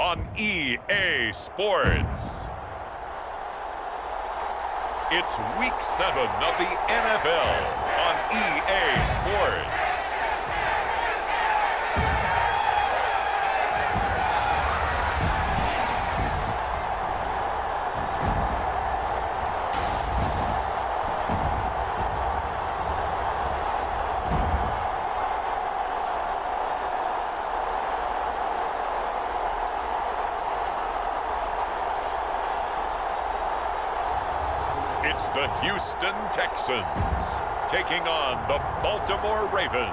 on EA Sports. It's Week 7 of the NFL on EA Sports. It's the Houston Texans taking on the Baltimore Ravens.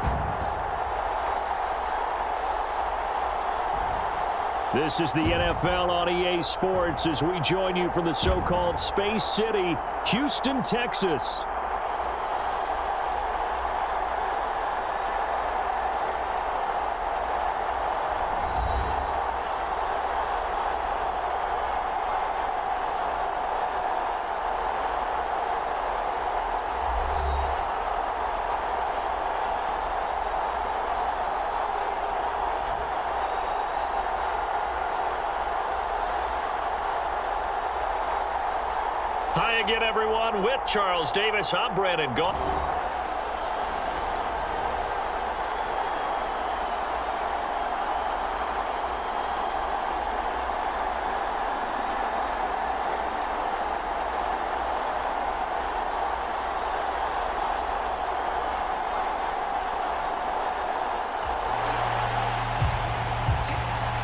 This is the NFL on EA Sports as we join you from the so-called Space City, Houston, Texas. Hi again, everyone. With Charles Davis, I'm Brandon Gault.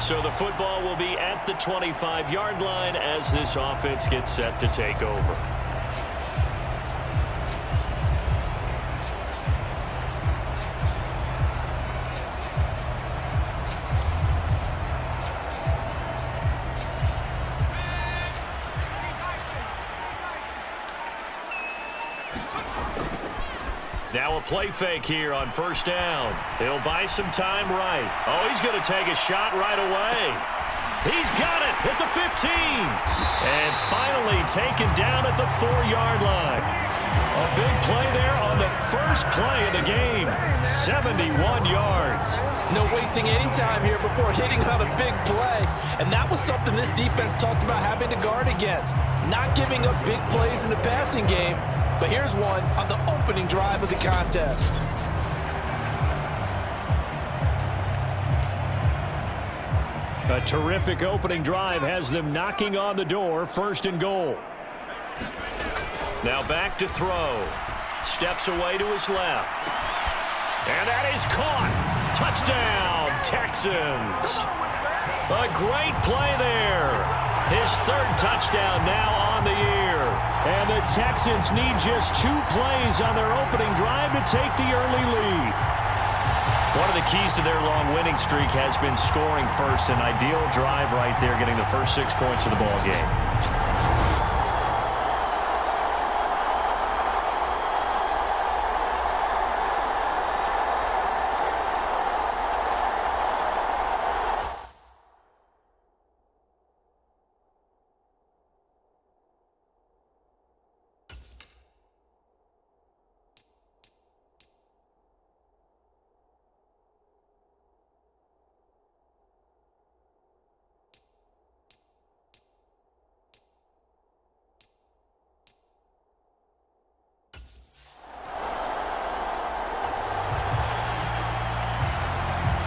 So the football will be at the 25-yard line as this offense gets set to take over. Now a play fake here on first down. He'll buy some time right. Oh, he's going to take a shot right away. He's got it at the 15. And finally taken down at the 4-yard line. A big play there on the first play of the game. 71 yards. No wasting any time here before hitting on a big play. And that was something this defense talked about having to guard against. Not giving up big plays in the passing game. But here's one on the opening drive of the contest. A terrific opening drive has them knocking on the door, first and goal. Now back to throw. Steps away to his left. And that is caught. Touchdown, Texans. A great play there. His third touchdown now on the year. And the Texans need just 2 plays on their opening drive to take the early lead. One of the keys to their long winning streak has been scoring first. An ideal drive right there, getting the first 6 points of the ball game.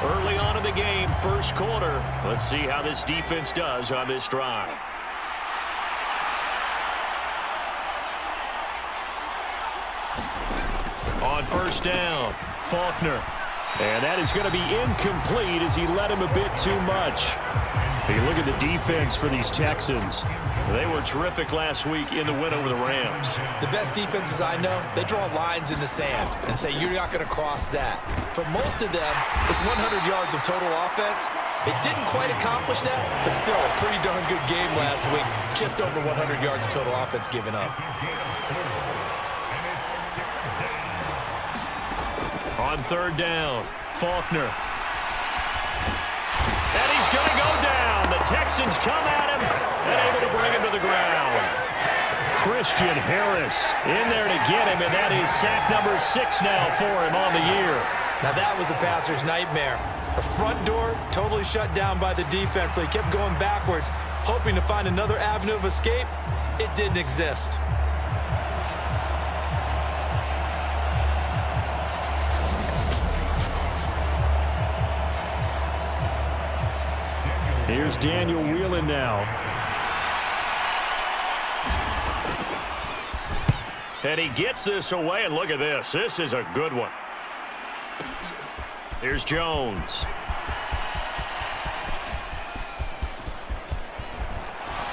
Early on in the game, first quarter. Let's see how this defense does on this drive. On first down, Faulkner. And that is going to be incomplete as he let him a bit too much. Hey, look at the defense for these Texans. They were terrific last week in the win over the Rams. The best defenses I know, they draw lines in the sand and say you're not going to cross that. For most of them, it's 100 yards of total offense. It didn't quite accomplish that, but still a pretty darn good game last week. Just over 100 yards of total offense given up. On third down, Faulkner. And he's going to go down. The Texans come at him and able to bring him to the ground. Christian Harris in there to get him, and that is sack number 6 now for him on the year. Now that was a passer's nightmare. The front door totally shut down by the defense, so he kept going backwards, hoping to find another avenue of escape. It didn't exist. Here's Daniel Whelan now. And he gets this away, and look at this. This is a good one. Here's Jones.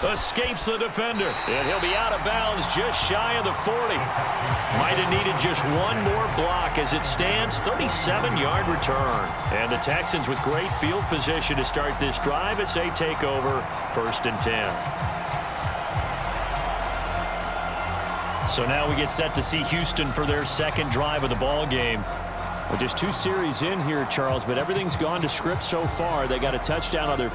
Escapes the defender. And he'll be out of bounds just shy of the 40. Might have needed just one more block as it stands, 37-yard return. And the Texans with great field position to start this drive as they take over 1st and 10. So now we get set to see Houston for their second drive of the ball game. Well, just 2 series in here, Charles, but everything's gone to script so far. They got a touchdown on their...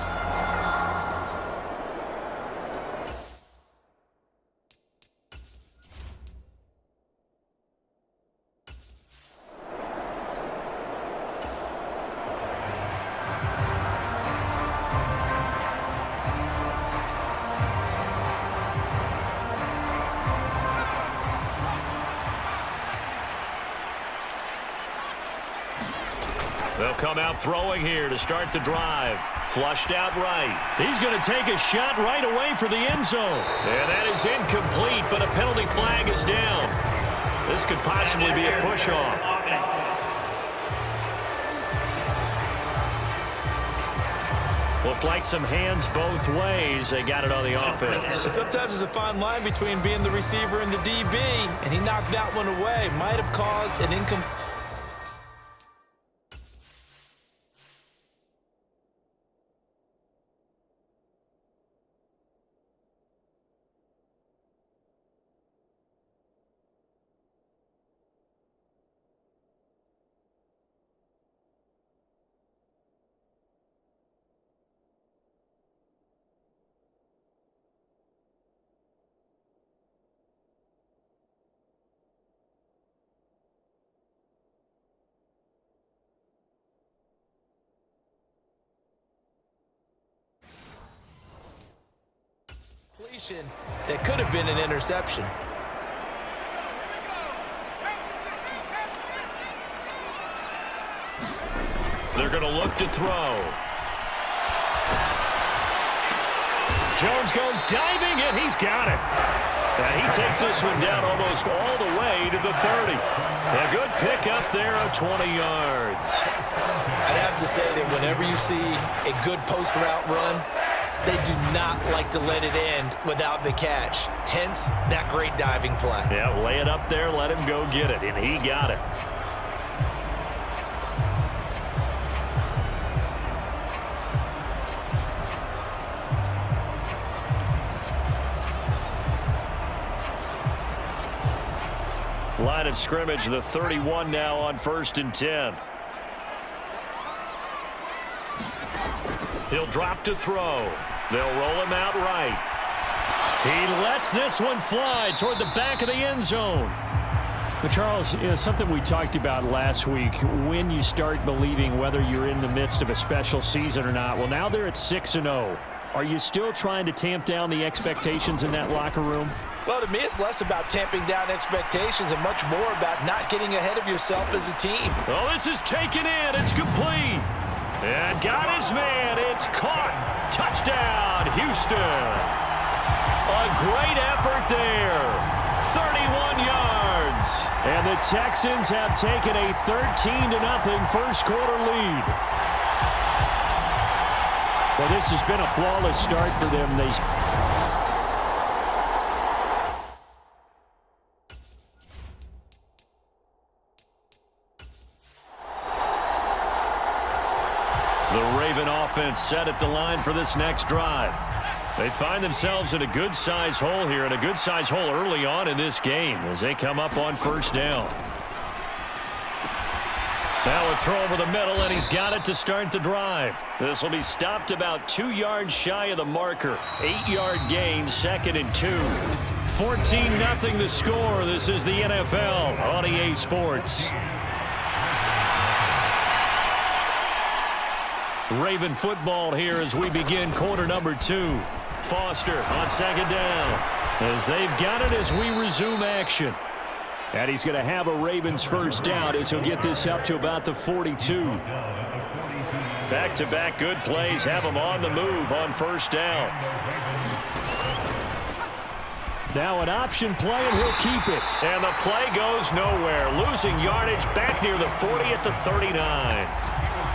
They'll come out throwing here to start the drive. Flushed out right. He's going to take a shot right away for the end zone. And that is incomplete, but a penalty flag is down. This could possibly be a push-off. Looked like some hands both ways. They got it on the offense. Sometimes there's a fine line between being the receiver and the DB, and he knocked that one away. Might have caused an incomplete. That could have been an interception. They're going to look to throw. Jones goes diving, and he's got it. And he takes this one down almost all the way to the 30. A good pick up there of 20 yards. I'd have to say that whenever you see a good post route run, they do not like to let it end without the catch. Hence, that great diving play. Yeah, lay it up there, let him go get it, and he got it. Line of scrimmage, the 31 now on 1st and 10. He'll drop to throw. They'll roll him out right. He lets this one fly toward the back of the end zone. But Charles, something we talked about last week, when you start believing whether you're in the midst of a special season or not. Well, now they're at 6-0. Are you still trying to tamp down the expectations in that locker room? Well, to me, it's less about tamping down expectations and much more about not getting ahead of yourself as a team. Oh, this is taken in. It's complete. And got his man. It's caught. Touchdown, Houston. A great effort there. 31 yards. And the Texans have taken a 13-0 first quarter lead. Well, this has been a flawless start for them. The Raven offense set at the line for this next drive. They find themselves in a good-sized hole here, and a good-sized hole early on in this game as they come up on 1st down. Now a throw over the middle, and he's got it to start the drive. This will be stopped about 2 yards shy of the marker. 8-yard gain, 2nd and 2. 14-0 the score. This is the NFL on EA Sports. Raven football here as we begin quarter number 2. Foster on second down as they've got it as we resume action. And he's going to have a Ravens first down as he'll get this up to about the 42. Back-to-back good plays have him on the move on first down. Now an option play, and he'll keep it. And the play goes nowhere. Losing yardage back near the 40 at the 39.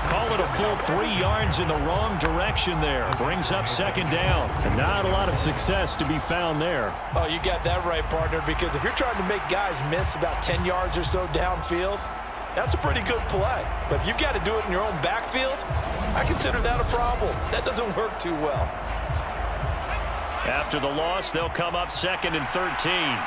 Call it a full 3 yards in the wrong direction there. Brings up second down. And not a lot of success to be found there. Oh, you got that right, partner, because if you're trying to make guys miss about 10 yards or so downfield, that's a pretty good play. But if you've got to do it in your own backfield, I consider that a problem. That doesn't work too well. After the loss, they'll come up second and 13.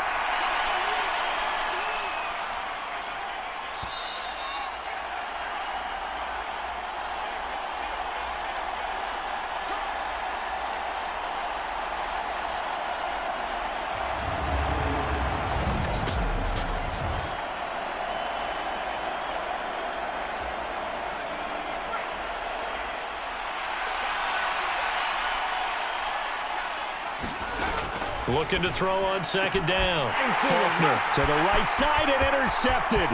Looking to throw on second down. Faulkner to the right side and intercepted.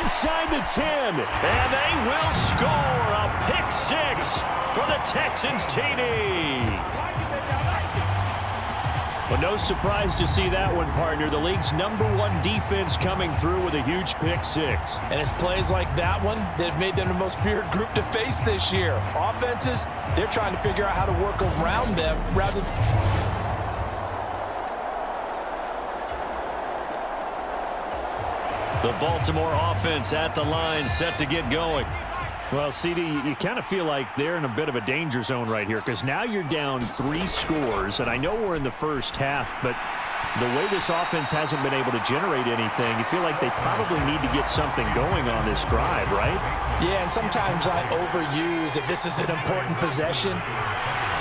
Inside the 10. And they will score a pick 6 for the Texans TD. Well, no surprise to see that one, partner. The league's #1 defense coming through with a huge pick 6. And it's plays like that one that have made them the most feared group to face this year. Offenses, they're trying to figure out how to work around them rather than... The Baltimore offense at the line, set to get going. Well, CD, you kind of feel like they're in a bit of a danger zone right here because now you're down 3 scores, and I know we're in the first half, but the way this offense hasn't been able to generate anything, you feel like they probably need to get something going on this drive, right? Yeah, and sometimes I overuse if this is an important possession,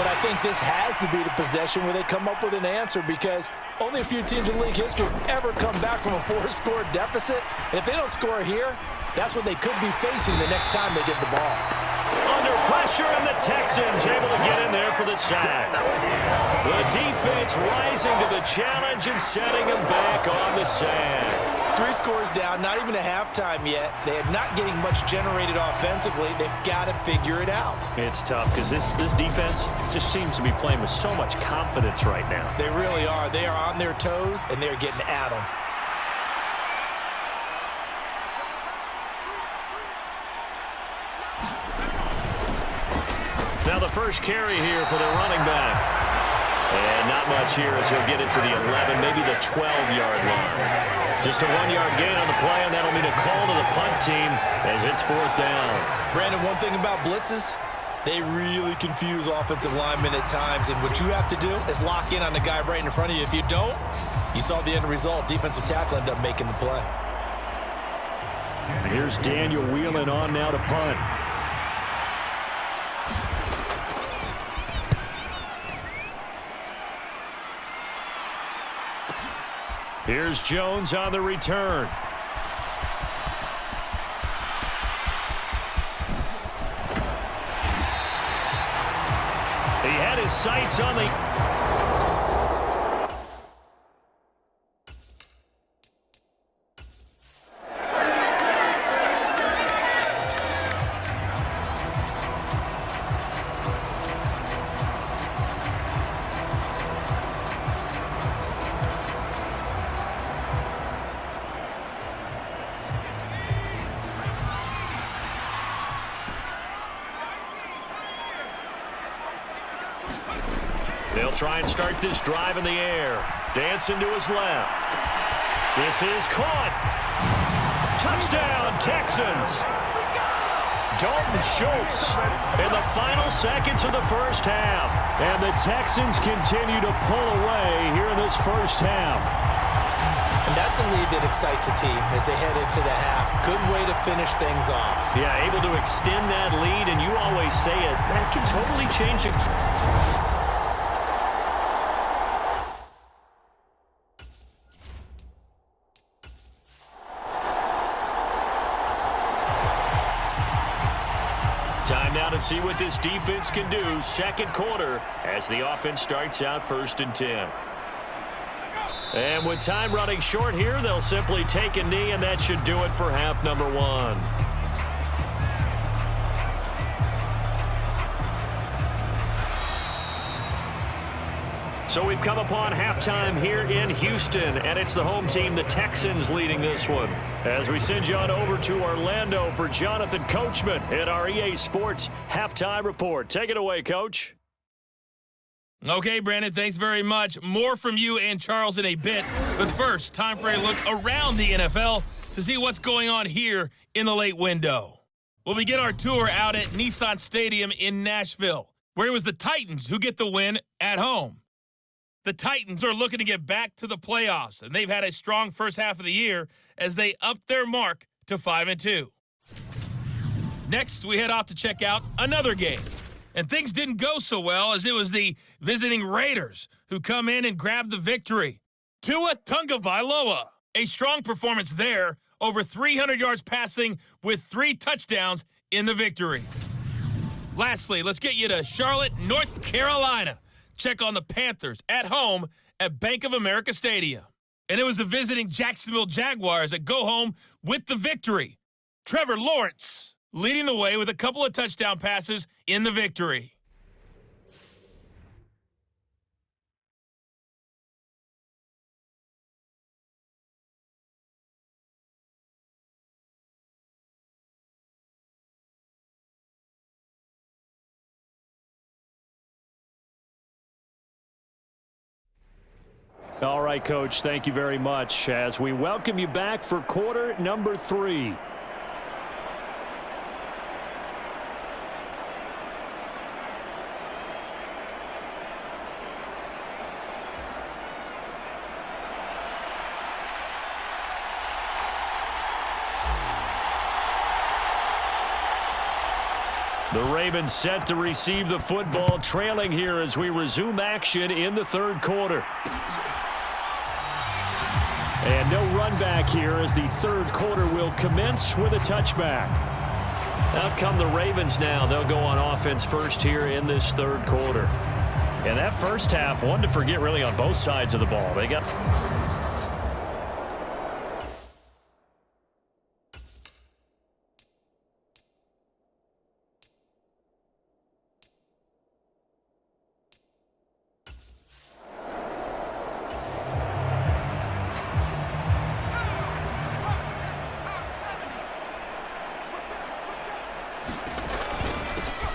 but I think this has to be the possession where they come up with an answer because only a few teams in league history have ever come back from a 4-score deficit, and if they don't score here, that's what they could be facing the next time they get the ball. Under pressure, and the Texans able to get in there for the sack. The defense rising to the challenge and setting them back on the sack. 3 scores down, not even a halftime yet. They are not getting much generated offensively. They've got to figure it out. It's tough because this defense just seems to be playing with so much confidence right now. They really are. They are on their toes, and they're getting at them. Now the first carry here for their running back. And not much here as he'll get it to the 11, maybe the 12-yard line. Just a 1-yard gain on the play, and that'll mean a call to the punt team as it's 4th down. Brandon, one thing about blitzes, they really confuse offensive linemen at times, and what you have to do is lock in on the guy right in front of you. If you don't, you saw the end result. Defensive tackle ended up making the play. Here's Daniel Whelan on now to punt. Here's Jones on the return. He had his sights on the... They'll try and start this drive in the air. Dancing to his left. This is caught. Touchdown, Texans. Dalton Schultz in the final seconds of the first half. And the Texans continue to pull away here in this first half. And that's a lead that excites a team as they head into the half. Good way to finish things off. Yeah, able to extend that lead, and you always say it. That can totally change it. Time now to see what this defense can do. Second quarter as the offense starts out 1st and 10. And with time running short here, they'll simply take a knee, and that should do it for half number 1. So we've come upon halftime here in Houston, and it's the home team, the Texans, leading this one. As we send you on over to Orlando for Jonathan Coachman in our EA Sports Halftime Report. Take it away, Coach. Okay, Brandon, thanks very much. More from you and Charles in a bit. But first, time for a look around the NFL to see what's going on here in the late window. We'll begin our tour out at Nissan Stadium in Nashville, where it was the Titans who get the win at home. The Titans are looking to get back to the playoffs, and they've had a strong first half of the year as they upped their mark to 5-2. Next, we head off to check out another game. And things didn't go so well, as it was the visiting Raiders who come in and grab the victory. Tua Tagovailoa, a strong performance there, over 300 yards passing with 3 touchdowns in the victory. Lastly, let's get you to Charlotte, North Carolina. Check on the Panthers at home at Bank of America Stadium. And it was the visiting Jacksonville Jaguars that go home with the victory. Trevor Lawrence leading the way with a couple of touchdown passes in the victory. All right, Coach, thank you very much as we welcome you back for quarter number 3. The Ravens set to receive the football, trailing here as we resume action in the third quarter. And no run back here as the third quarter will commence with a touchback. Out come the Ravens now. They'll go on offense first here in this third quarter. And that first half, one to forget really on both sides of the ball. They got...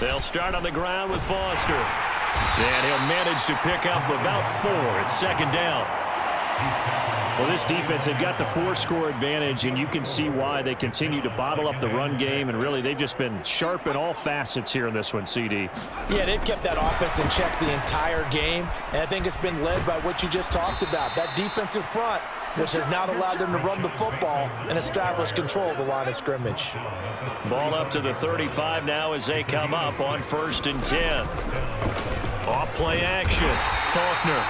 They'll start on the ground with Foster. And he'll manage to pick up about 4 at second down. Well, this defense, they've got the 4-score advantage, and you can see why they continue to bottle up the run game, and really they've just been sharp in all facets here in this one, CD. Yeah, they've kept that offense in check the entire game, and I think it's been led by what you just talked about, that defensive front, which has now allowed them to run the football and establish control of the line of scrimmage. Ball up to the 35 now as they come up on 1st and 10. Off play action. Faulkner.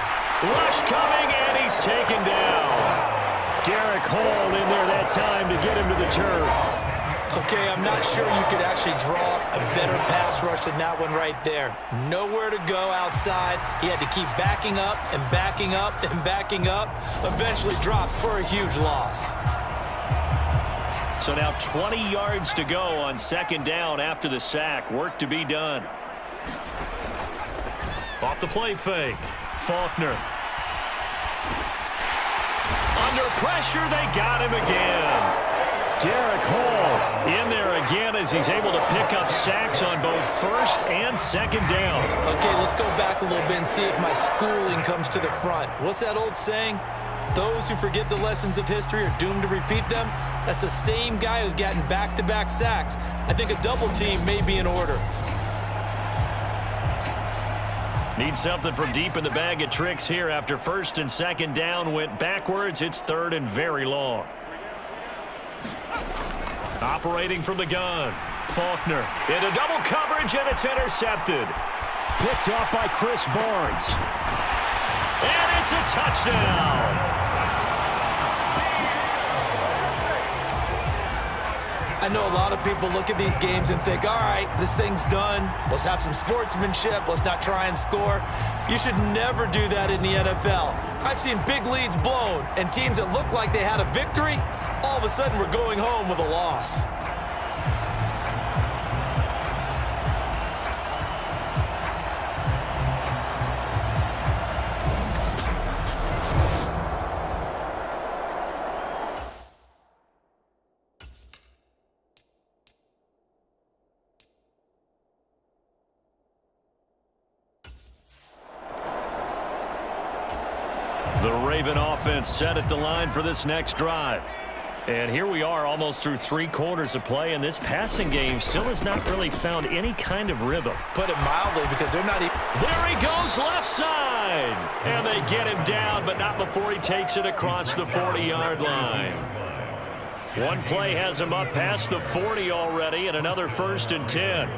Rush coming, and he's taken down. Derek Hall in there that time to get him to the turf. Okay, I'm not sure you could actually draw a better pass rush than that one right there. Nowhere to go outside. He had to keep backing up and backing up and backing up. Eventually dropped for a huge loss. So now 20 yards to go on second down after the sack. Work to be done. Off the play fake. Faulkner. Under pressure, they got him again. Derek Hall in there again as he's able to pick up sacks on both first and second down. Okay, let's go back a little bit and see if my schooling comes to the front. What's that old saying? Those who forget the lessons of history are doomed to repeat them. That's the same guy who's gotten back-to-back sacks. I think a double team may be in order. Need something from deep in the bag of tricks here after first and second down went backwards. It's third and very long. Operating from the gun. Faulkner into double coverage, and it's intercepted. Picked off by Chris Barnes. And it's a touchdown. I know a lot of people look at these games and think, all right, this thing's done. Let's have some sportsmanship. Let's not try and score. You should never do that in the NFL. I've seen big leads blown and teams that looked like they had a victory, all of a sudden we're going home with a loss. The Raven offense set at the line for this next drive. And here we are almost through 3 quarters of play, and this passing game still has not really found any kind of rhythm. Put it mildly, because they're not even... There he goes left side. And they get him down, but not before he takes it across the 40-yard line. One play has him up past the 40 already, and another 1st and 10.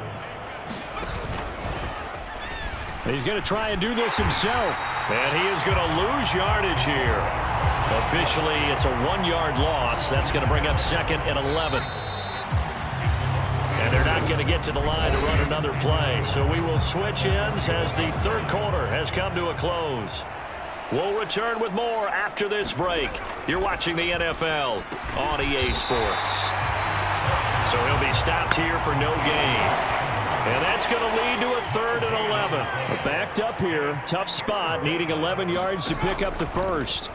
He's going to try and do this himself. And he is going to lose yardage here. Officially, it's a 1-yard loss. That's going to bring up 2nd and 11. And they're not going to get to the line to run another play. So we will switch ends as the 3rd quarter has come to a close. We'll return with more after this break. You're watching the NFL on EA Sports. So he'll be stopped here for no gain. And that's going to lead to a 3rd and 11. Backed up here. Tough spot. Needing 11 yards to pick up the first.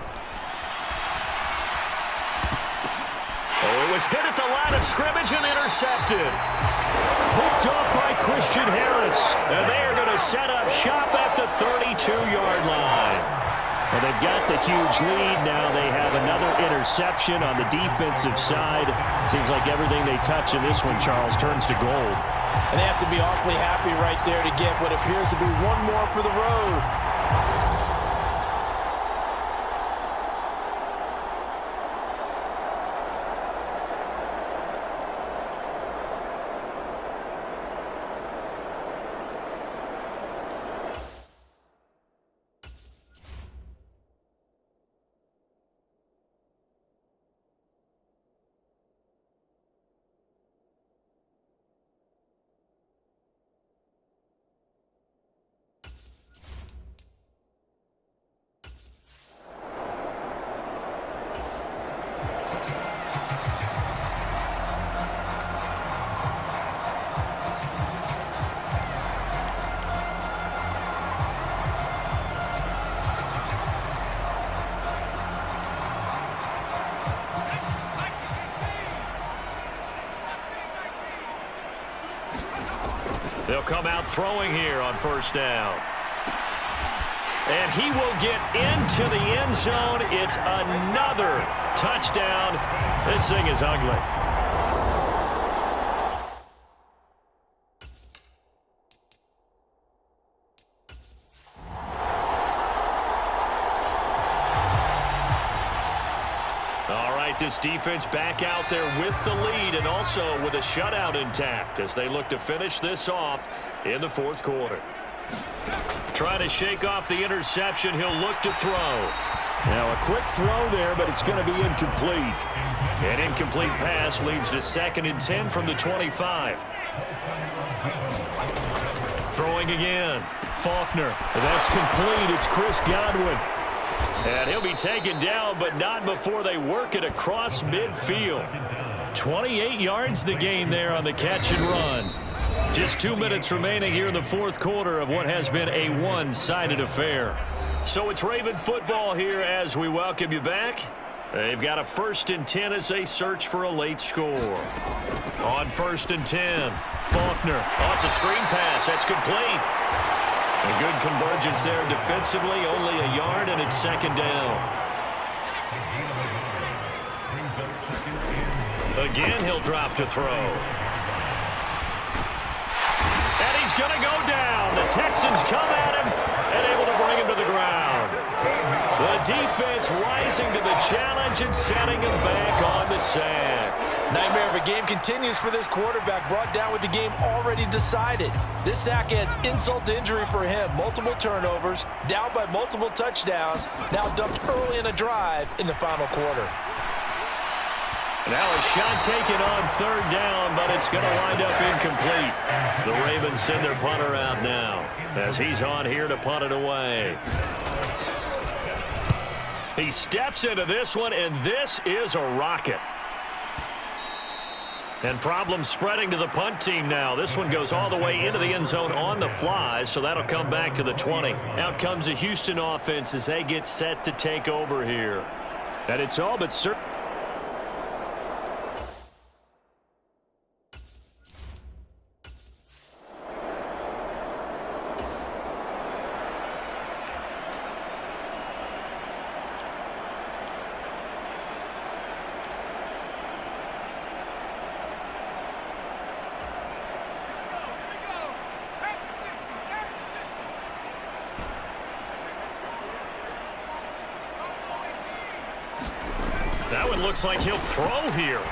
Oh, it was hit at the line of scrimmage and intercepted. Picked off by Christian Harris. And they are going to set up shop at the 32-yard line. Well, they've got the huge lead. Now they have another interception on the defensive side. Seems like everything they touch in this one, Charles, turns to gold. And they have to be awfully happy right there to get what appears to be one more for the road. They'll come out throwing here on 1st down. And he will get into the end zone. It's another touchdown. This thing is ugly. This defense back out there with the lead and also with a shutout intact as they look to finish this off in the 4th quarter. Trying to shake off the interception. He'll look to throw. Now a quick throw there, but it's going to be incomplete. An incomplete pass leads to 2nd and 10 from the 25. Throwing again. Faulkner. That's complete. It's Chris Godwin. And he'll be taken down, but not before they work it across midfield. 28 yards the gain there on the catch and run. Just 2 minutes remaining here in the 4th quarter of what has been a one-sided affair. So it's Raven football here as we welcome you back. They've got a 1st and 10 as they search for a late score. On 1st and 10, Faulkner. Oh, it's a screen pass. That's complete. A good convergence there defensively, only a yard, and it's 2nd down. Again, he'll drop to throw. And he's going to go down. The Texans come at him and able to bring him to the ground. The defense rising to the challenge and setting him back on the sack. Nightmare of a game continues for this quarterback, brought down with the game already decided. This sack adds insult to injury for him. Multiple turnovers, down by multiple touchdowns, now dumped early in a drive in the final quarter. Now a shot taken on third down, but it's going to wind up incomplete. The Ravens send their punter out now as he's on here to punt it away. He steps into this one, and this is a rocket. And problems spreading to the punt team now. This one goes all the way into the end zone on the fly, so that'll come back to the 20. Out comes the Houston offense as they get set to take over here. And it's all but certain. That one looks like he'll throw here.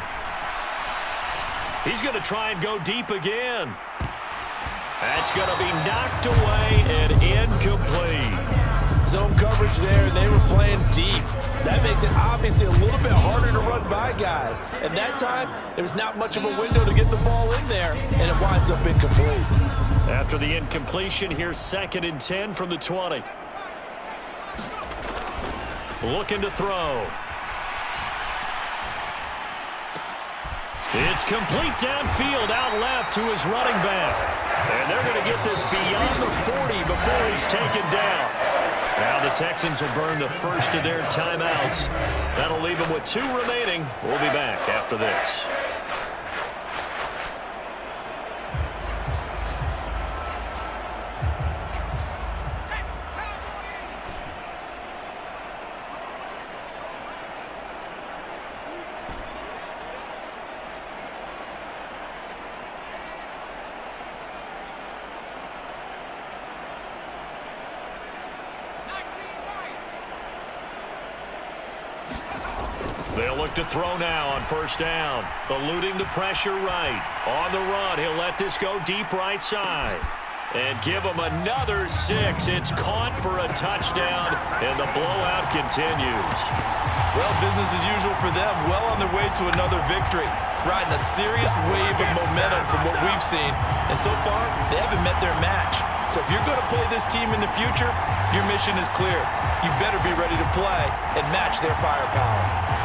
He's going to try and go deep again. That's going to be knocked away and incomplete. Zone coverage there, and they were playing deep. That makes it obviously a little bit harder to run by guys. And that time, there was not much of a window to get the ball in there, and it winds up incomplete. After the incompletion, here's 2nd and 10 from the 20. Looking to throw. It's complete downfield, out left to his running back. And they're going to get this beyond the 40 before he's taken down. Now the Texans will burn the first of their timeouts. That'll leave them with 2 remaining. We'll be back after this. They'll look to throw now on first down. Eluding the pressure right. On the run, he'll let this go deep right side. And give him another 6. It's caught for a touchdown, and the blowout continues. Well, business as usual for them. Well on their way to another victory. Riding a serious wave of momentum from what we've seen. And so far, they haven't met their match. So if you're going to play this team in the future, your mission is clear. You better be ready to play and match their firepower.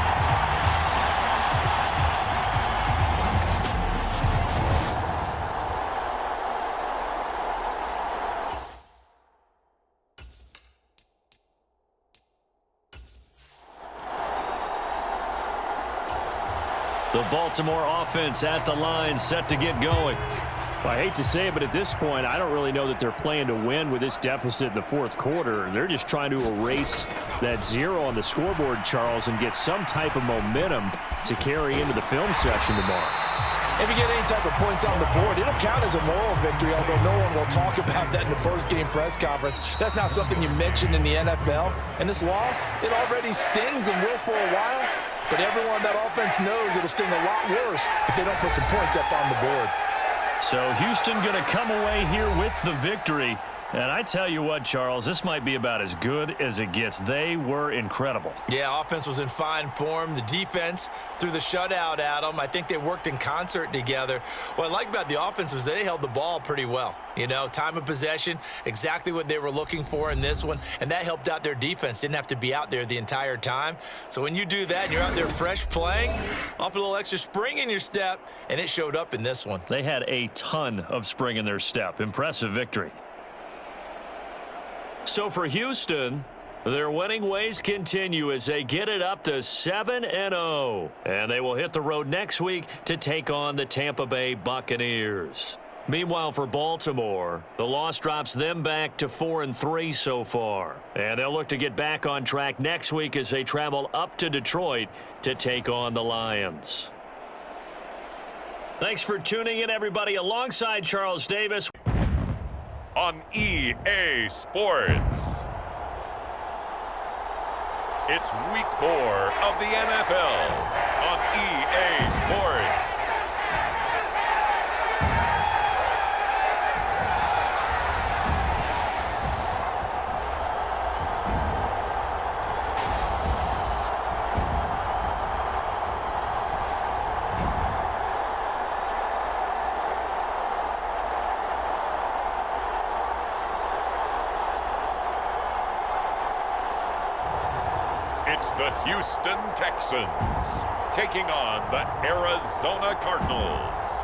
The Baltimore offense at the line, set to get going. Well, I hate to say it, but at this point, I don't really know that they're playing to win with this deficit in the fourth quarter. They're just trying to erase that 0 on the scoreboard, Charles, and get some type of momentum to carry into the film session tomorrow. If you get any type of points on the board, it'll count as a moral victory, although no one will talk about that in the post-game press conference. That's not something you mention in the NFL. And this loss, it already stings and will for a while. But everyone on that offense knows it'll sting a lot worse if they don't put some points up on the board. So Houston going to come away here with the victory. And I tell you what, Charles, this might be about as good as it gets. They were incredible. Yeah, offense was in fine form. The defense threw the shutout at them. I think they worked in concert together. What I like about the offense was they held the ball pretty well. You know, time of possession, exactly what they were looking for in this one, and that helped out their defense. Didn't have to be out there the entire time. So when you do that and you're out there fresh playing, off a little extra spring in your step, and it showed up in this one. They had a ton of spring in their step. Impressive victory. So for Houston, their winning ways continue as they get it up to 7-0. And they will hit the road next week to take on the Tampa Bay Buccaneers. Meanwhile, for Baltimore, the loss drops them back to 4-3 so far. And they'll look to get back on track next week as they travel up to Detroit to take on the Lions. Thanks for tuning in, everybody, alongside Charles Davis on EA Sports. It's week 4 of the NFL on EA Sports. It's the Houston Texans taking on the Arizona Cardinals.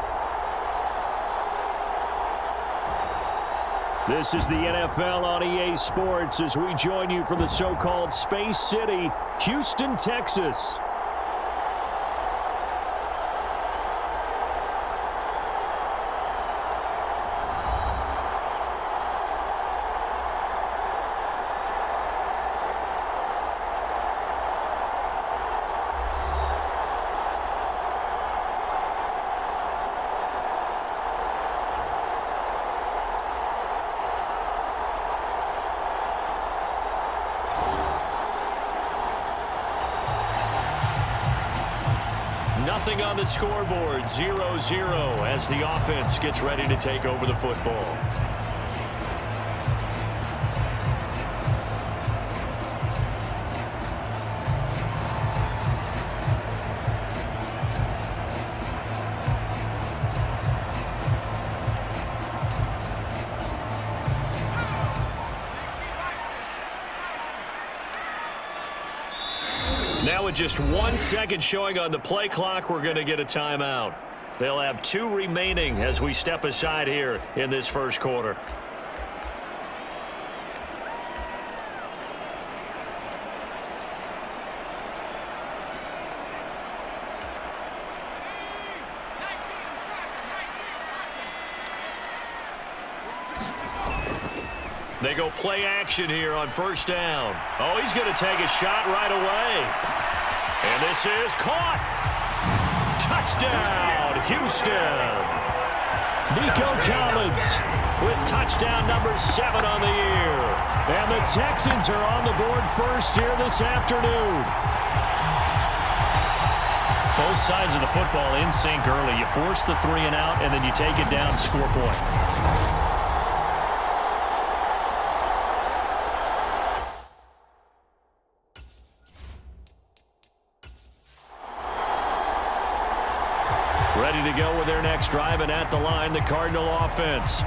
This is the NFL on EA Sports as we join you from the so-called Space City, Houston, Texas. Nothing on the scoreboard, 0-0 as the offense gets ready to take over the football. Now with just 1 second showing on the play clock, we're going to get a timeout. They'll have 2 remaining as we step aside here in this first quarter. They go play action here on first down. Oh, he's going to take a shot right away. And this is caught. Touchdown, Houston. Nico Collins with touchdown number 7 on the year. And the Texans are on the board first here this afternoon. Both sides of the football in sync early. You force the 3 and out, and then you take it down, score point. Ready to go with their next drive, and at the line, the Cardinal offense.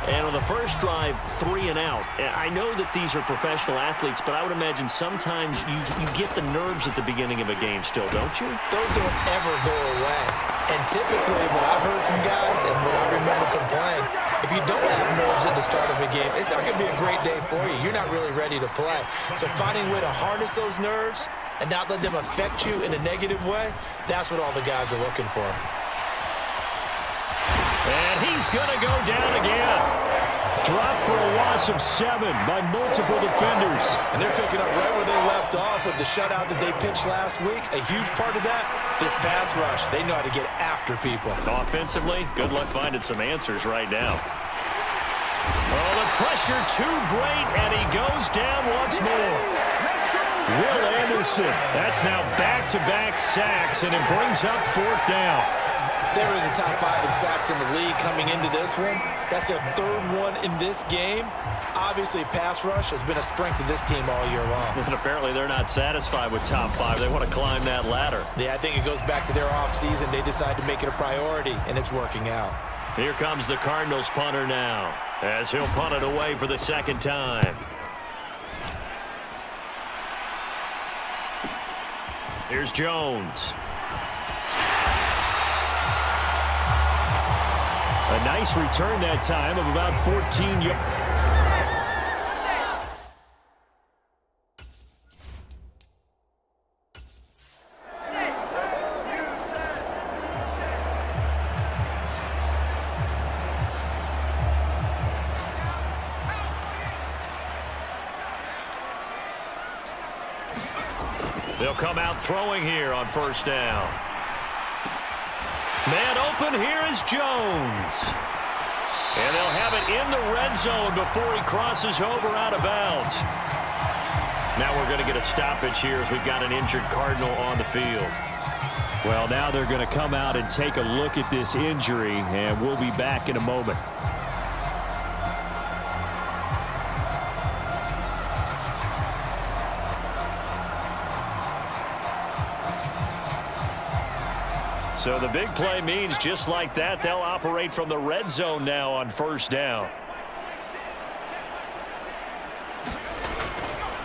And on the first drive, 3 and out. I know that these are professional athletes, but I would imagine sometimes you get the nerves at the beginning of a game still, don't you? Those don't ever go away. And typically, what I've heard from guys and what I remember from playing, if you don't have nerves at the start of a game, it's not going to be a great day for you. You're not really ready to play. So finding a way to harness those nerves and not let them affect you in a negative way, that's what all the guys are looking for. And he's going to go down again. Dropped for a loss of 7 by multiple defenders. And they're picking up right where they left off with the shutout that they pitched last week. A huge part of that, this pass rush. They know how to get after people. Offensively, good luck finding some answers right now. Oh, the pressure too great, and he goes down once more. Will Anderson, that's now back-to-back sacks, and it brings up 4th down. They were in the top 5 in sacks in the league coming into this one. That's their 3rd one in this game. Obviously, pass rush has been a strength of this team all year long. And apparently they're not satisfied with top 5. They want to climb that ladder. Yeah, I think it goes back to their offseason. They decided to make it a priority, and it's working out. Here comes the Cardinals punter now, as he'll punt it away for the 2nd time. Here's Jones. A nice return that time of about 14 yards. They'll come out throwing here on first down. Man open, here is Jones. And they'll have it in the red zone before he crosses over out of bounds. Now we're going to get a stoppage here as we've got an injured Cardinal on the field. Well, now they're going to come out and take a look at this injury, and we'll be back in a moment. So the big play means just like that, they'll operate from the red zone now on first down.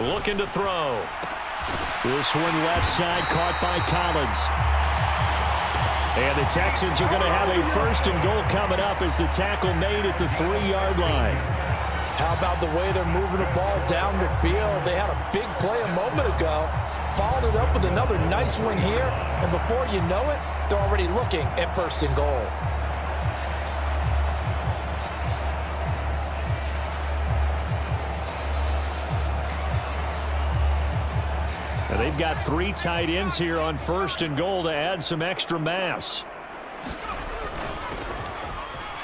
Looking to throw. This one left side caught by Collins. And the Texans are going to have a 1st and goal coming up as the tackle made at the 3-yard line. How about the way they're moving the ball down the field? They had a big play a moment ago, followed it up with another nice one here, and before you know it, they're already looking at 1st and goal. And they've got 3 tight ends here on 1st and goal to add some extra mass.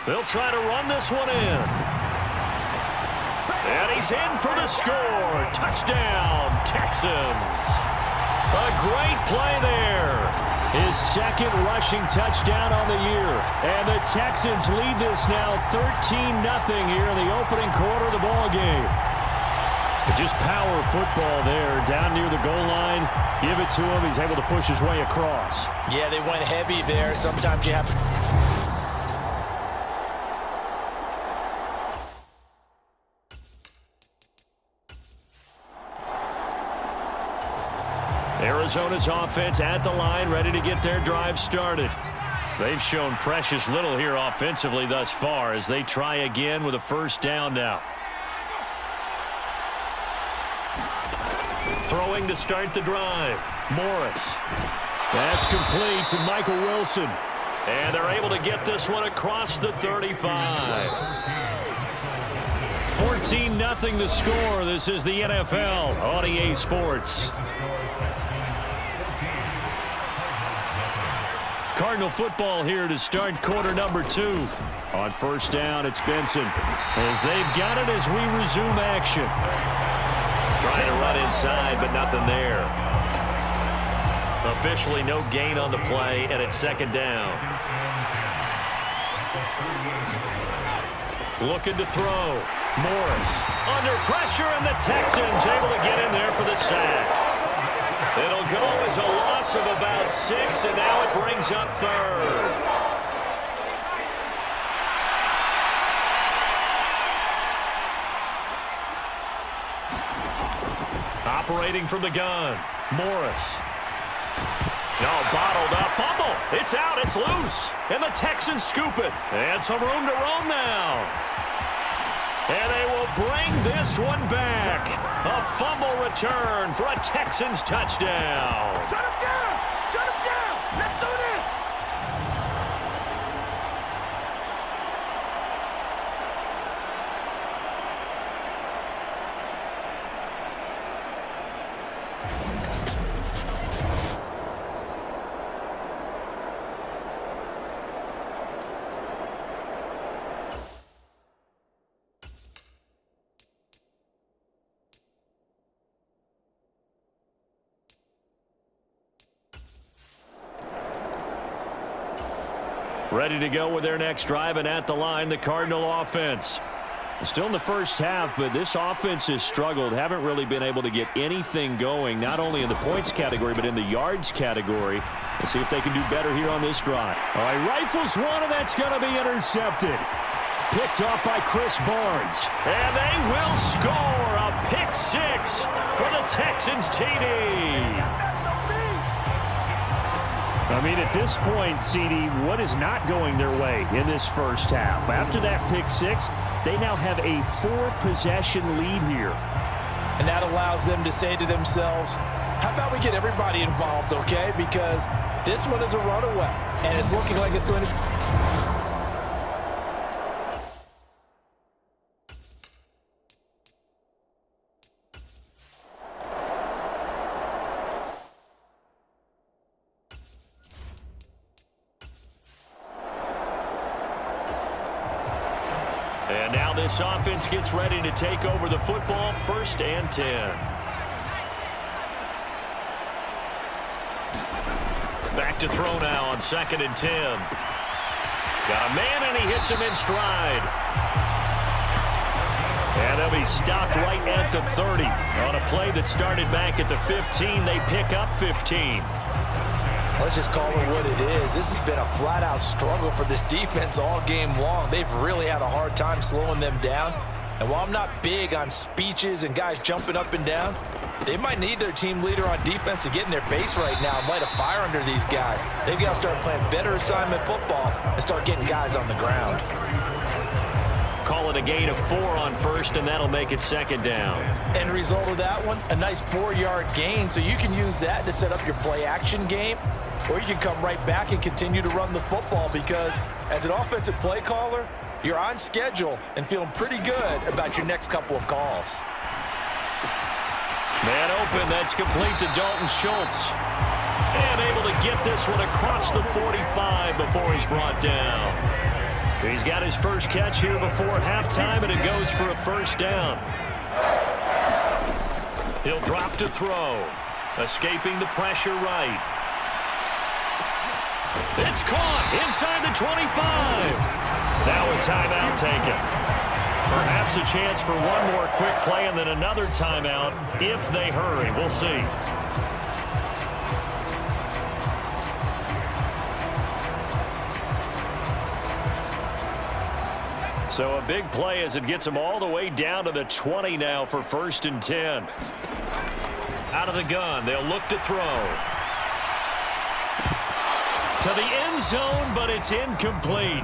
They'll try to run this one in. And he's in for the score. Touchdown, Texans. A great play there. His 2nd rushing touchdown on the year. And the Texans lead this now 13-0 here in the opening quarter of the ball game. Just power football there, down near the goal line. Give it to him. He's able to push his way across. Yeah, they went heavy there. Sometimes you have Arizona's offense at the line, ready to get their drive started. They've shown precious little here offensively thus far as they try again with a 1st down now. Throwing to start the drive. Morris. That's complete to Michael Wilson. And they're able to get this one across the 35. 14-0 the score. This is the NFL on EA Sports. Cardinal football here to start quarter number 2. On 1st down, it's Benson. As they've got it as we resume action. Trying to run inside, but nothing there. Officially no gain on the play, and it's 2nd down. Looking to throw. Morris under pressure, and the Texans able to get in there for the sack. It'll go as a loss of about 6, and now it brings up 3rd. Operating from the gun. Morris. No, bottled up. Fumble. It's out. It's loose. And the Texans scoop it. And some room to roam now. And they will bring this one back. A fumble return for a Texans touchdown. Shut him down! Shut him down! Let's do this! Ready to go with their next drive, and at the line, the Cardinal offense. Still in the 1st half, but this offense has struggled. Haven't really been able to get anything going, not only in the points category, but in the yards category. Let's see if they can do better here on this drive. All right, rifles one, and that's going to be intercepted. Picked off by Chris Barnes. And they will score a pick 6 for the Texans TD. I mean, at this point, CD, what is not going their way in this 1st half? After that pick 6, they now have a 4-possession lead here. And that allows them to say to themselves, how about we get everybody involved, okay? Because this one is a runaway, and it's looking like it's going to... And now this offense gets ready to take over the football. 1st and 10. Back to throw now on 2nd and 10. Got a man, and he hits him in stride. And he'll be stopped right at the 30. On a play that started back at the 15, they pick up 15. Let's just call it what it is. This has been a flat-out struggle for this defense all game long. They've really had a hard time slowing them down. And while I'm not big on speeches and guys jumping up and down, they might need their team leader on defense to get in their face right now and light a fire under these guys. They've got to start playing better assignment football and start getting guys on the ground. Call it a gain of 4 on first, and that'll make it second down. End result of that one, a nice 4-yard gain, so you can use that to set up your play-action game, or you can come right back and continue to run the football because as an offensive play caller, you're on schedule and feeling pretty good about your next couple of calls. Man open, that's complete to Dalton Schultz. And able to get this one across the 45 before he's brought down. He's got his first catch here before halftime, and it goes for a first down. He'll drop to throw. Escaping the pressure right. It's caught inside the 25. Now a timeout taken. Perhaps a chance for one more quick play and then another timeout if they hurry. We'll see. So a big play as it gets them all the way down to the 20 now for 1st and 10. Out of the gun, they'll look to throw. To the end zone, but it's incomplete.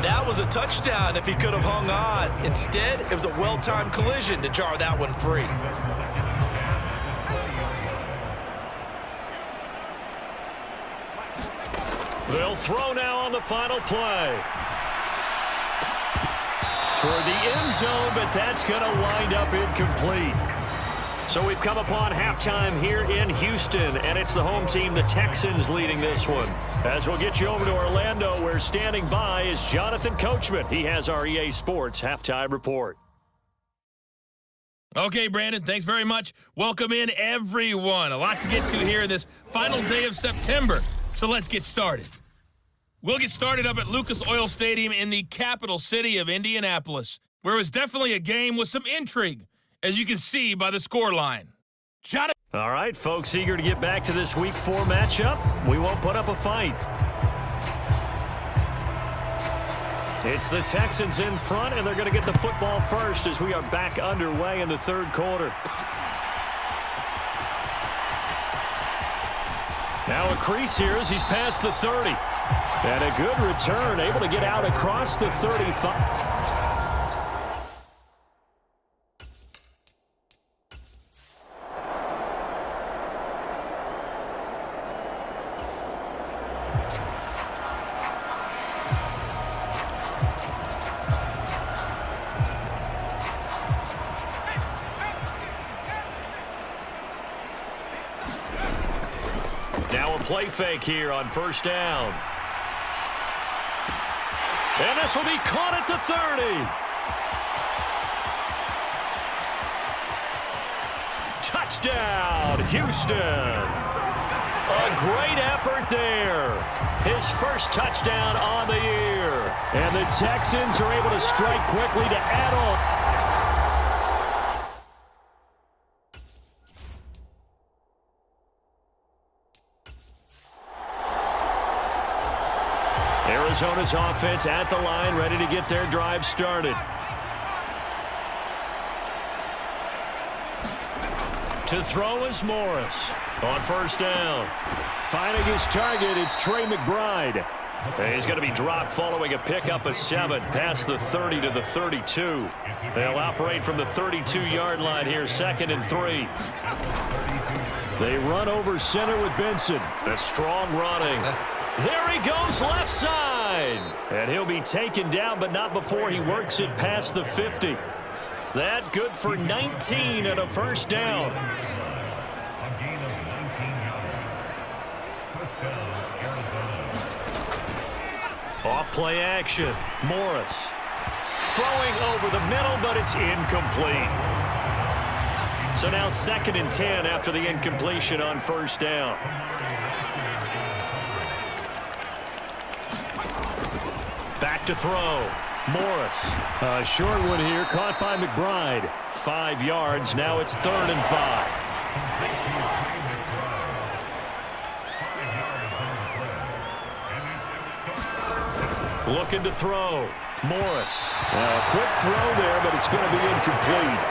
That was a touchdown if he could have hung on. Instead, it was a well-timed collision to jar that one free. They'll throw now on the final play. Toward the end zone, but that's going to wind up incomplete. So we've come upon halftime here in Houston, and it's the home team, the Texans, leading this one. As we'll get you over to Orlando, where standing by is Jonathan Coachman. He has our EA Sports halftime report. Okay, Brandon, thanks very much. Welcome in, everyone. A lot to get to here this final day of September, so let's get started. We'll get started up at Lucas Oil Stadium in the capital city of Indianapolis, where it was definitely a game with some intrigue, as you can see by the scoreline. All right, folks, eager to get back to this Week 4 matchup. We won't put up a fight. It's the Texans in front, and they're going to get the football first as we are back underway in the third quarter. Now a crease here as he's past the 30. And a good return, able to get out across the 35. Now a play fake here on first down. And this will be caught at the 30. Touchdown, Houston. A great effort there. His first touchdown on the year. And the Texans are able to strike quickly to add on. Arizona's offense at the line, ready to get their drive started. To throw is Morris on first down. Finding his target, it's Trey McBride. He's going to be dropped following a pickup of 7 past the 30 to the 32. They'll operate from the 32-yard line here, 2nd and 3. They run over center with Benson. A strong running. There he goes left side. And he'll be taken down, but not before he works it past the 50. That good for 19 and a first down. Off play action. Morris throwing over the middle, but it's incomplete. So now 2nd and 10 after the incompletion on first down. Back to throw. Morris. A short one here, caught by McBride. 5 yards. Now it's 3rd and 5. Looking to throw. Morris. A quick throw there, but it's going to be incomplete.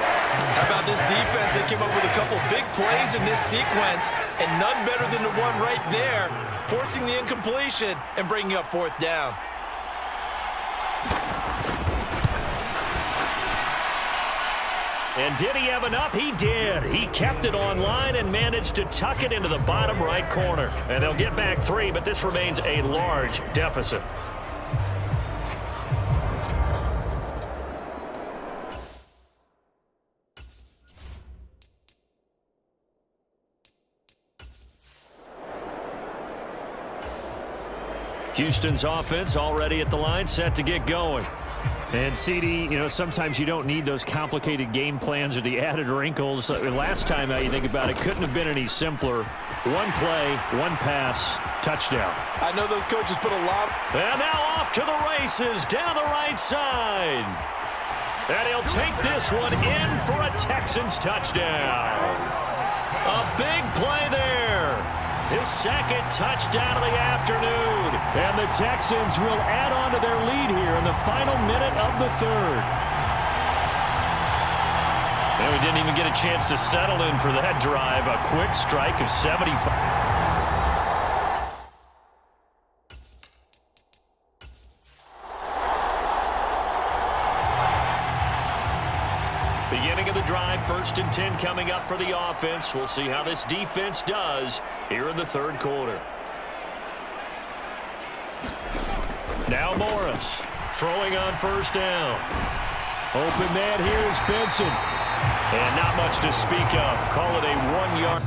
How about this defense? They came up with a couple big plays in this sequence, and none better than the one right there, forcing the incompletion and bringing up 4th down. And did he have enough? He did. He kept it on line and managed to tuck it into the bottom right corner. And they'll get back 3, but this remains a large deficit. Houston's offense already at the line, set to get going. And, CD, you know, sometimes you don't need those complicated game plans or the added wrinkles. Last time, now you think about it, couldn't have been any simpler. One play, one pass, touchdown. I know those coaches put a lot. And now off to the races down the right side. And he'll take this one in for a Texans touchdown. A big play there. His 2nd touchdown of the afternoon. And the Texans will add on to their lead here in the final minute of the 3rd. And we didn't even get a chance to settle in for that drive. A quick strike of 75. Beginning of the drive, 1st and 10 coming up for the offense. We'll see how this defense does here in the 3rd quarter. Now Morris throwing on 1st down. Open man here is Benson. And not much to speak of. Call it a 1-yard.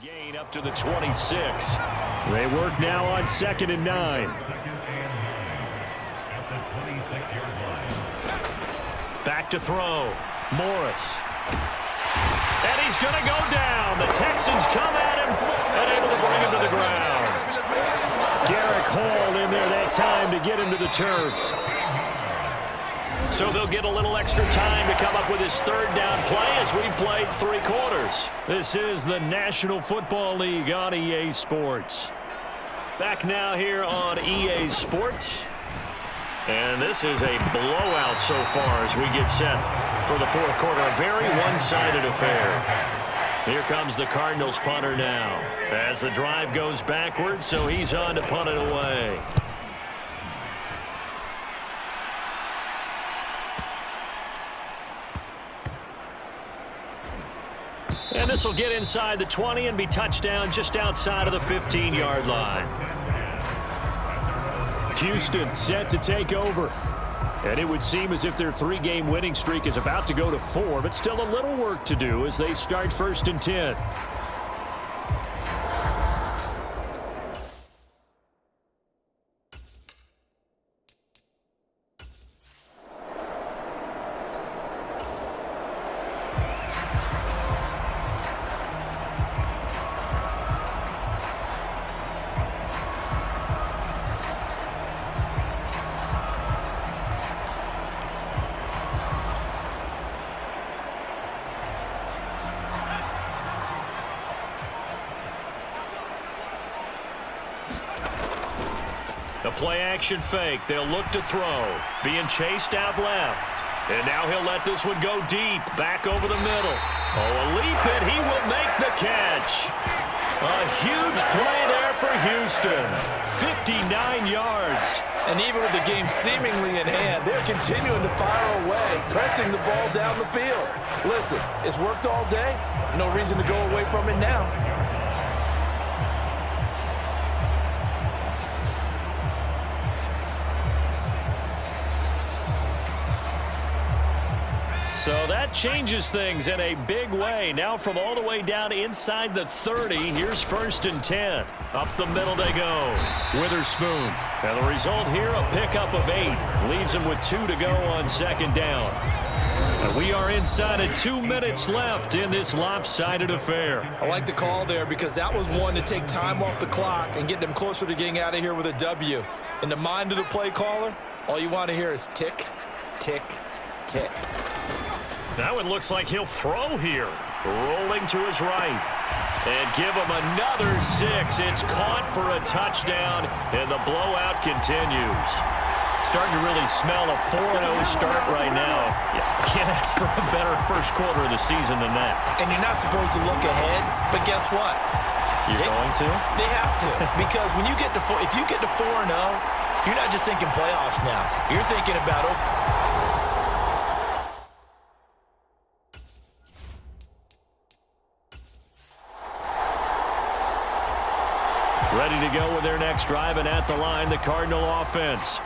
Gain up to the 26. They work now on 2nd and 9. Back to throw. Morris. And he's going to go down. The Texans come at him and able to bring him to the ground. Derek Hall in there that time to get him to the turf. So they'll get a little extra time to come up with his 3rd down play as we've played 3 quarters. This is the National Football League on EA Sports. Back now here on EA Sports. And this is a blowout so far as we get set for the 4th quarter. A very one-sided affair. Here comes the Cardinals punter now as the drive goes backwards, so he's on to punt it away. And this will get inside the 20 and be touchdown just outside of the 15-yard line. Houston set to take over. And it would seem as if their 3-game winning streak is about to go to 4, but still a little work to do as they start 1st and 10. The play-action fake. They'll look to throw. Being chased out left. And now he'll let this one go deep. Back over the middle. Oh, a leap, and he will make the catch. A huge play there for Houston. 59 yards. And even with the game seemingly in hand, they're continuing to fire away, pressing the ball down the field. Listen, it's worked all day. No reason to go away from it now. So that changes things in a big way. Now from all the way down inside the 30, here's 1st and 10. Up the middle they go. Witherspoon. And the result here, a pickup of 8. Leaves him with 2 to go on 2nd down. We are inside of 2 minutes left in this lopsided affair. I like the call there because that was one to take time off the clock and get them closer to getting out of here with a W. In the mind of the play caller, all you want to hear is tick, tick, tick. Now it looks like he'll throw here. Rolling to his right. And give him another 6. It's caught for a touchdown, and the blowout continues. Starting to really smell a 4-0 start right now. Yeah, can't ask for a better first quarter of the season than that. And you're not supposed to look ahead, but guess what? You're going to? They have to. Because when you get to if you get to 4-0, you're not just thinking playoffs now. You're thinking about, ready to go with their next drive, and at the line, the Cardinal offense.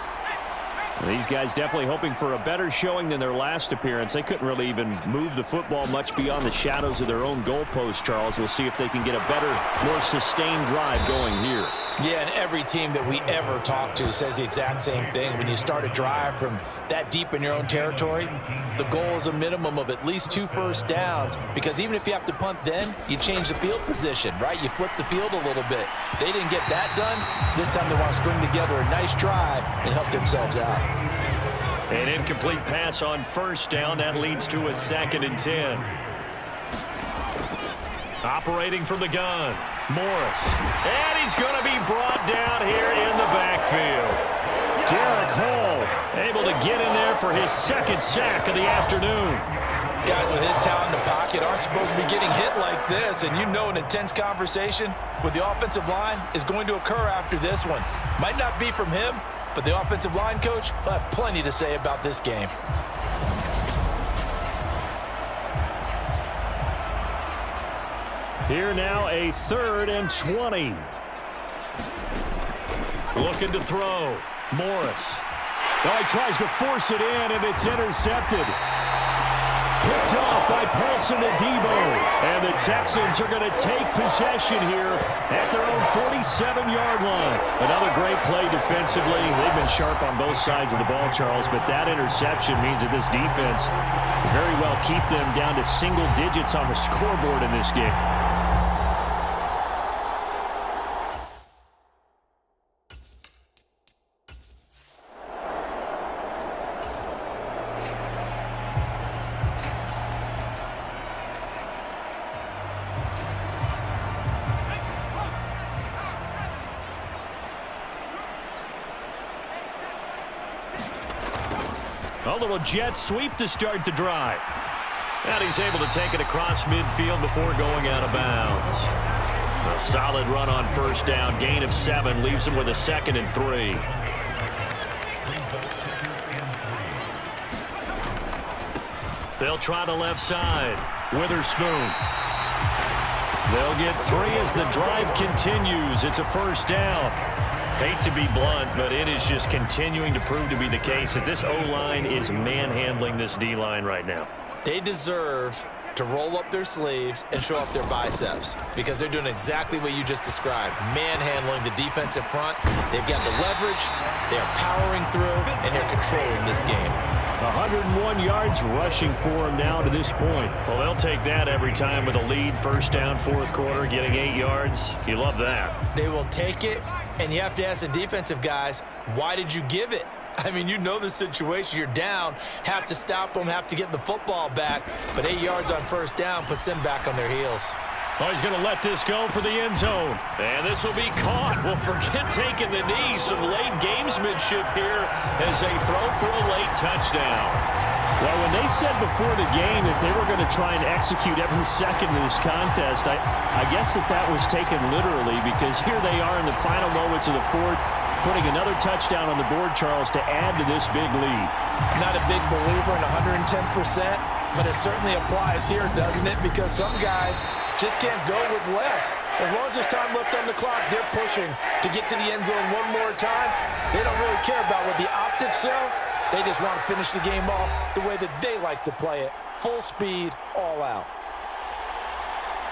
These guys definitely hoping for a better showing than their last appearance. They couldn't really even move the football much beyond the shadows of their own goalpost, Charles. We'll see if they can get a better, more sustained drive going here. Yeah, and every team that we ever talk to says the exact same thing. When you start a drive from that deep in your own territory, the goal is a minimum of at least 2 first downs, because even if you have to punt then, you change the field position, right? You flip the field a little bit. They didn't get that done. This time they want to string together a nice drive and help themselves out. An incomplete pass on first down. That leads to a 2nd and 10. Operating from the gun, Morris. And he's going to be brought down here in the backfield. Derek Hall able to get in there for his 2nd sack of the afternoon. guys with his talent in the pocket aren't supposed to be getting hit like this, and you know an intense conversation with the offensive line is going to occur after this one. Might not be from him, but the offensive line coach will have plenty to say about this game. Here now, a 3rd and 20. Looking to throw. Morris. Oh, he tries to force it in, and it's intercepted. Picked off by Paulson Adebo. And the Texans are going to take possession here at their own 47-yard line. Another great play defensively. They've been sharp on both sides of the ball, Charles, but that interception means that this defense very well keep them down to single digits on the scoreboard in this game. A little jet sweep to start the drive. And he's able to take it across midfield before going out of bounds. A solid run on first down. Gain of 7 leaves him with a 2nd and 3. They'll try the left side. Witherspoon. They'll get 3 as the drive continues. It's a first down. Hate to be blunt, but it is just continuing to prove to be the case that this O-line is manhandling this D-line right now. They deserve to roll up their sleeves and show up their biceps because they're doing exactly what you just described, manhandling the defensive front. They've got the leverage, they're powering through, and they're controlling this game. 101 yards rushing for him now to this point. Well, they'll take that every time with a lead. First down, 4th quarter, getting 8 yards. You love that. They will take it, and you have to ask the defensive guys, why did you give it? I mean, you know the situation. You're down, have to stop them, have to get the football back, but 8 yards on first down puts them back on their heels. Oh, he's going to let this go for the end zone. And this will be caught. Well, forget taking the knee. Some late gamesmanship here as they throw for a late touchdown. Well, when they said before the game that they were going to try and execute every second of this contest, I guess that was taken literally, because here they are in the final moments of the 4th, putting another touchdown on the board, Charles, to add to this big lead. I'm not a big believer in 110%, but it certainly applies here, doesn't it? Because some guys just can't go with less. As long as there's time left on the clock, they're pushing to get to the end zone one more time. They don't really care about what the optics show. They just want to finish the game off the way that they like to play it. Full speed, all out.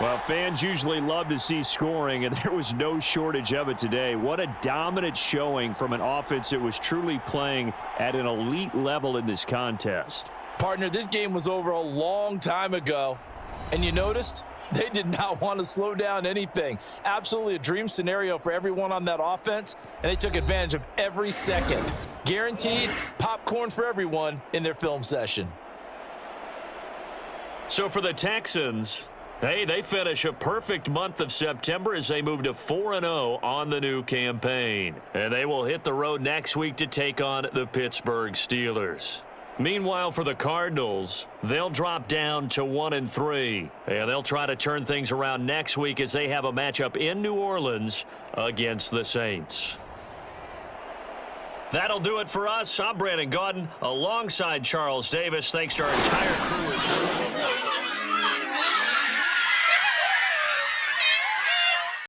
Well, fans usually love to see scoring, and there was no shortage of it today. What a dominant showing from an offense that was truly playing at an elite level in this contest. Partner, this game was over a long time ago. And you noticed they did not want to slow down anything. Absolutely a dream scenario for everyone on that offense, and they took advantage of every second. Guaranteed popcorn for everyone in their film session. So for the Texans, hey, they finish a perfect month of September as they move to 4-0 on the new campaign. And they will hit the road next week to take on the Pittsburgh Steelers. Meanwhile, for the Cardinals, they'll drop down to 1-3. And they'll try to turn things around next week as they have a matchup in New Orleans against the Saints. That'll do it for us. I'm Brandon Gaudin alongside Charles Davis. Thanks to our entire crew as well.